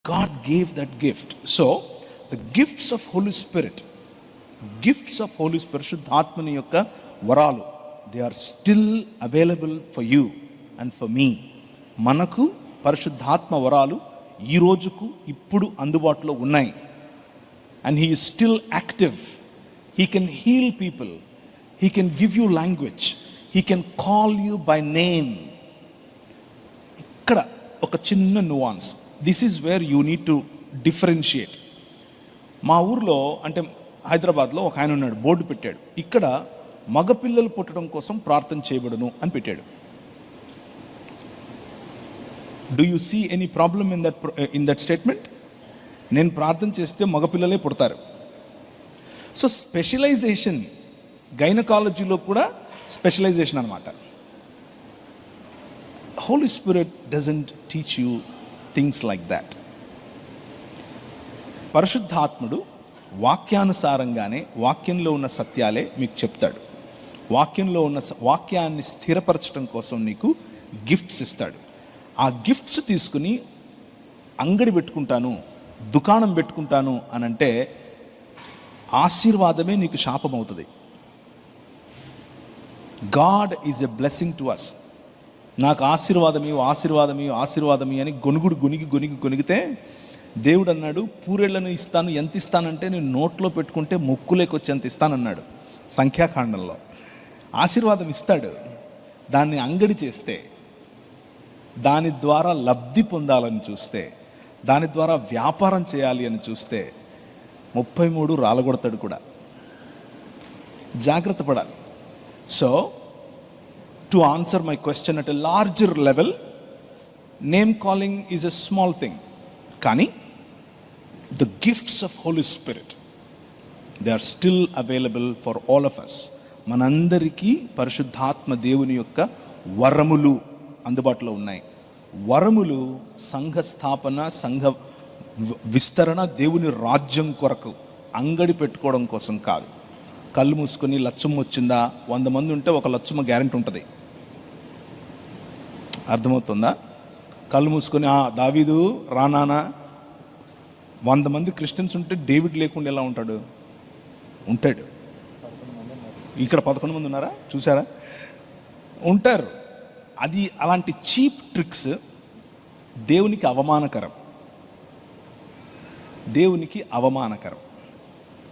God gave that gift. So the gifts of Holy Spirit, శుద్ధాత్మని యొక్క వరాలు, they are still available for you and for me. మనకు పరిశుద్ధాత్మ వరాలు ఈ రోజుకు ఇప్పుడు అందుబాటులో ఉన్నాయి. And he is still active. He can heal people, he can give you language, he can call you by name. ఇక్కడ ఒక చిన్న nuance, this is where you need to differentiate. మా ఊర్లో అంటే హైదరాబాద్లో ఒక ఆయన ఉన్నాడు, బోర్డు పెట్టాడు, ఇక్కడ మగపిల్లలు పుట్టడం కోసం ప్రార్థన చేయబడును అని పెట్టాడు. Do you see any problem in that statement? నేను ప్రార్థన చేస్తే మగపిల్లలే పుడతారు. సో స్పెషలైజేషన్, గైనకాలజీలో కూడా స్పెషలైజేషన్ అనమాట. Holy Spirit doesn't teach you things like that. పరిశుద్ధాత్ముడు వాక్యానుసారంగానే, వాక్యంలో ఉన్న సత్యాలే మీకు చెప్తాడు. వాక్యంలో ఉన్న వాక్యాన్ని స్థిరపరచడం కోసం నీకు గిఫ్ట్స్ ఇస్తాడు. ఆ గిఫ్ట్స్ తీసుకుని అంగడి పెట్టుకుంటాను, దుకాణం పెట్టుకుంటాను అని అంటే ఆశీర్వాదమే నీకు శాపం అవుతుంది. God is a blessing to us. నాకు ఆశీర్వాదమీ అని గొనిగితే దేవుడు అన్నాడు, పూరేళ్లను ఇస్తాను, ఎంత ఇస్తానంటే నేను నోట్లో పెట్టుకుంటే ముక్కులేకొచ్చి ఎంత ఇస్తానన్నాడు సంఖ్యాకాండంలో. ఆశీర్వాదం ఇస్తాడు, దాన్ని అంగడి చేస్తే, దాని ద్వారా లబ్ధి పొందాలని చూస్తే, దాని ద్వారా వ్యాపారం చేయాలి అని చూస్తే 33 రాలగొడతాడు కూడా. జాగ్రత్త పడాలి. So to answer my question at a larger level, name calling is a small thing. కానీ the gifts of Holy Spirit, they are still available for all of us. మనందరికీ పరిశుద్ధాత్మ దేవుని యొక్క వరములు అందుబాటులో ఉన్నాయి. వరములు సంఘ స్థాపన, సంఘ విస్తరణ, దేవుని రాజ్యం కొరకు, అంగడి పెట్టుకోవడం కోసం కాదు. కళ్ళు మూసుకొని లచ్చమ్మ వచ్చిందా, 100 మంది ఉంటే ఒక లచ్చమ్మ గ్యారెంటీ ఉంటుంది. అర్థమవుతుందా? కళ్ళు మూసుకొని దావీదు రానానా, 100 మంది క్రిస్టియన్స్ ఉంటే డేవిడ్ లేకుండా ఎలా ఉంటాడు? ఉంటాడు. ఇక్కడ 11 మంది ఉన్నారా? చూసారా? ఉంటారు. అది అలాంటి చీప్ ట్రిక్స్ దేవునికి అవమానకరం.